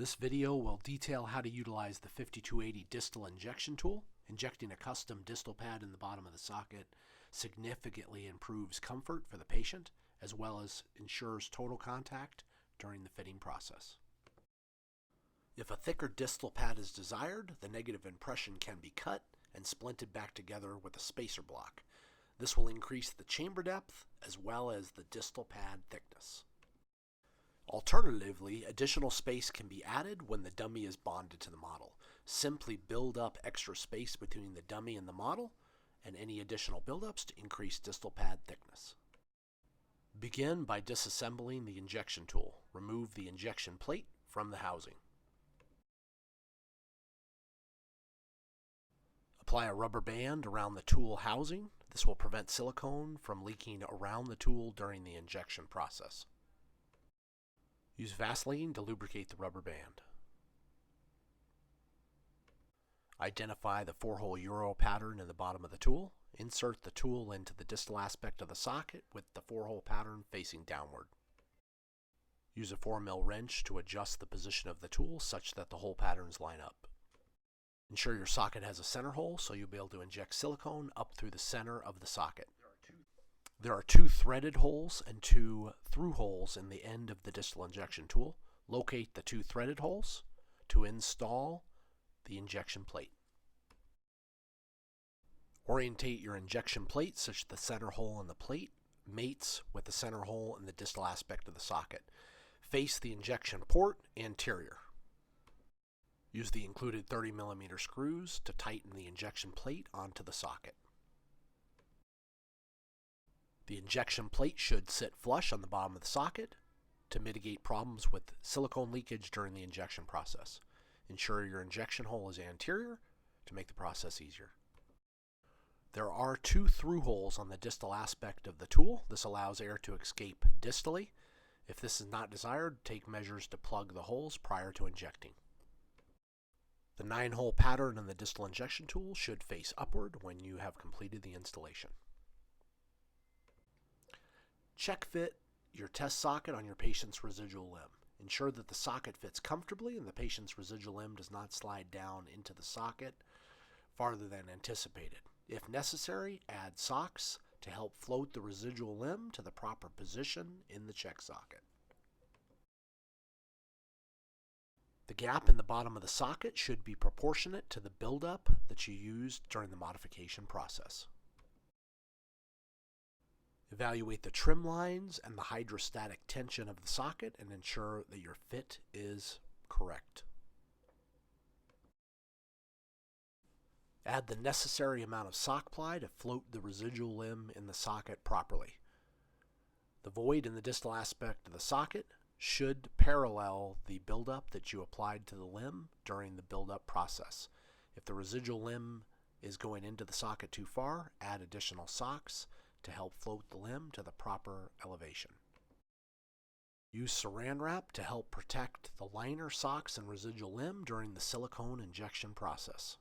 This video will detail how to utilize the 5280 distal injection tool. Injecting a custom distal pad in the bottom of the socket significantly improves comfort for the patient as well as ensures total contact during the fitting process. If a thicker distal pad is desired, the negative impression can be cut and splinted back together with a spacer block. This will increase the chamber depth as well as the distal pad thickness. Alternatively, additional space can be added when the dummy is bonded to the model. Simply build up extra space between the dummy and the model and any additional buildups to increase distal pad thickness. Begin by disassembling the injection tool. Remove the injection plate from the housing. Apply a rubber band around the tool housing. This will prevent silicone from leaking around the tool during the injection process. Use Vaseline to lubricate the rubber band. Identify the 4-hole Euro pattern in the bottom of the tool. Insert the tool into the distal aspect of the socket with the 4-hole pattern facing downward. Use a 4mm wrench to adjust the position of the tool such that the hole patterns line up. Ensure your socket has a center hole so you'll be able to inject silicone up through the center of the socket. There are 2 threaded holes and 2 through holes in the end of the distal injection tool. Locate the 2 threaded holes to install the injection plate. Orientate your injection plate such that the center hole in the plate mates with the center hole in the distal aspect of the socket. Face the injection port anterior. Use the included 30mm screws to tighten the injection plate onto the socket. The injection plate should sit flush on the bottom of the socket to mitigate problems with silicone leakage during the injection process. Ensure your injection hole is anterior to make the process easier. There are 2 through holes on the distal aspect of the tool. This allows air to escape distally. If this is not desired, take measures to plug the holes prior to injecting. The 9-hole pattern in the distal injection tool should face upward when you have completed the installation. Check fit your test socket on your patient's residual limb. Ensure that the socket fits comfortably and the patient's residual limb does not slide down into the socket farther than anticipated. If necessary, add socks to help float the residual limb to the proper position in the check socket. The gap in the bottom of the socket should be proportionate to the buildup that you used during the modification process. Evaluate the trim lines and the hydrostatic tension of the socket and ensure that your fit is correct. Add the necessary amount of sock ply to float the residual limb in the socket properly. The void in the distal aspect of the socket should parallel the buildup that you applied to the limb during the buildup process. If the residual limb is going into the socket too far, add additional socks to help float the limb to the proper elevation. Use saran wrap to help protect the liner, socks, and residual limb during the silicone injection process.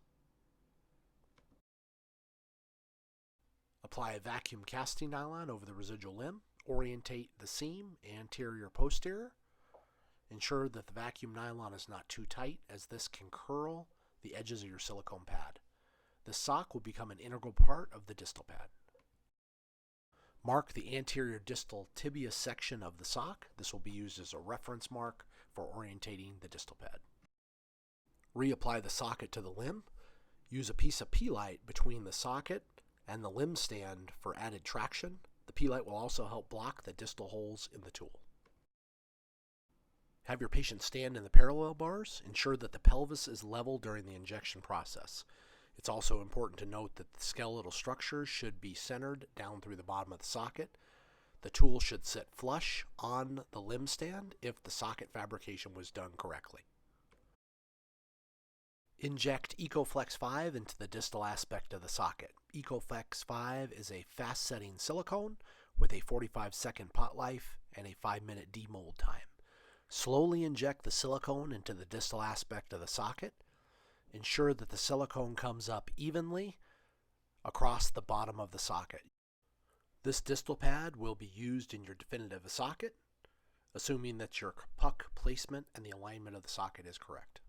Apply a vacuum casting nylon over the residual limb. Orientate the seam anterior-posterior. Ensure that the vacuum nylon is not too tight, as this can curl the edges of your silicone pad. The sock will become an integral part of the distal pad. Mark the anterior distal tibia section of the sock. This will be used as a reference mark for orientating the distal pad. Reapply the socket to the limb. Use a piece of P-light between the socket and the limb stand for added traction. The P-light will also help block the distal holes in the tool. Have your patient stand in the parallel bars. Ensure that the pelvis is level during the injection process. It's also important to note that the skeletal structures should be centered down through the bottom of the socket. The tool should sit flush on the limb stand if the socket fabrication was done correctly. Inject EcoFlex 5 into the distal aspect of the socket. EcoFlex 5 is a fast-setting silicone with a 45-second pot life and a 5-minute demold time. Slowly inject the silicone into the distal aspect of the socket. Ensure that the silicone comes up evenly across the bottom of the socket. This distal pad will be used in your definitive socket. assuming that your puck placement and the alignment of the socket is correct.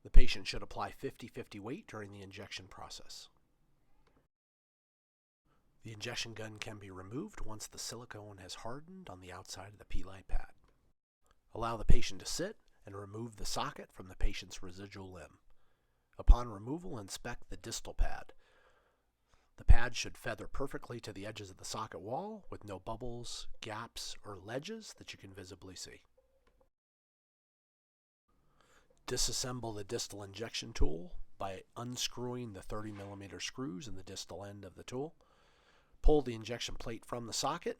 The patient should apply 50-50 weight during the injection process. The injection gun can be removed once the silicone has hardened on the outside of the P-line pad. Allow the patient to sit and remove the socket from the patient's residual limb. Upon removal, inspect the distal pad. The pad should feather perfectly to the edges of the socket wall with no bubbles, gaps, or ledges that you can visibly see. Disassemble the distal injection tool by unscrewing the 30mm screws in the distal end of the tool. Pull the injection plate from the socket.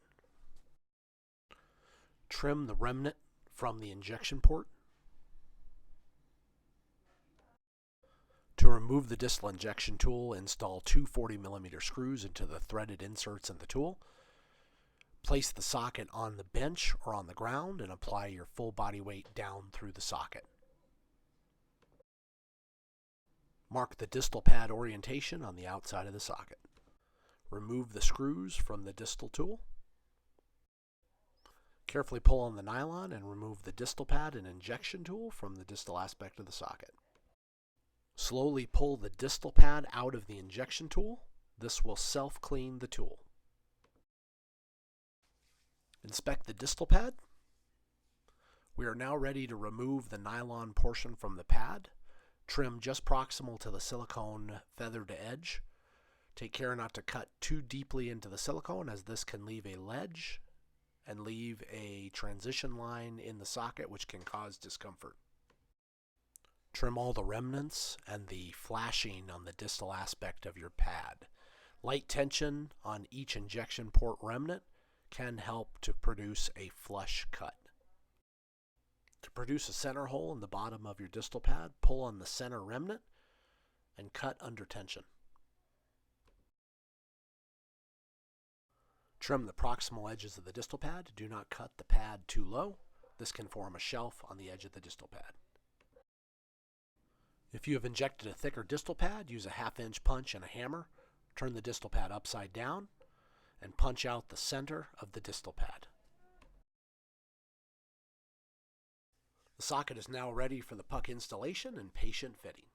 Trim the remnant from the injection port. To remove the distal injection tool, install two 40mm screws into the threaded inserts in the tool. Place the socket on the bench or on the ground and apply your full body weight down through the socket. Mark the distal pad orientation on the outside of the socket. Remove the screws from the distal tool. Carefully pull on the nylon and remove the distal pad and injection tool from the distal aspect of the socket. Slowly pull the distal pad out of the injection tool. This will self-clean the tool. Inspect the distal pad. We are now ready to remove the nylon portion from the pad. Trim just proximal to the silicone feathered edge. Take care not to cut too deeply into the silicone, as this can leave a ledge and leave a transition line in the socket which can cause discomfort. Trim all the remnants and the flashing on the distal aspect of your pad. Light tension on each injection port remnant can help to produce a flush cut. To produce a center hole in the bottom of your distal pad, pull on the center remnant and cut under tension. Trim the proximal edges of the distal pad. Do not cut the pad too low. This can form a shelf on the edge of the distal pad. If you have injected a thicker distal pad, use a 1/2-inch punch and a hammer. Turn the distal pad upside down and punch out the center of the distal pad. The socket is now ready for the puck installation and patient fitting.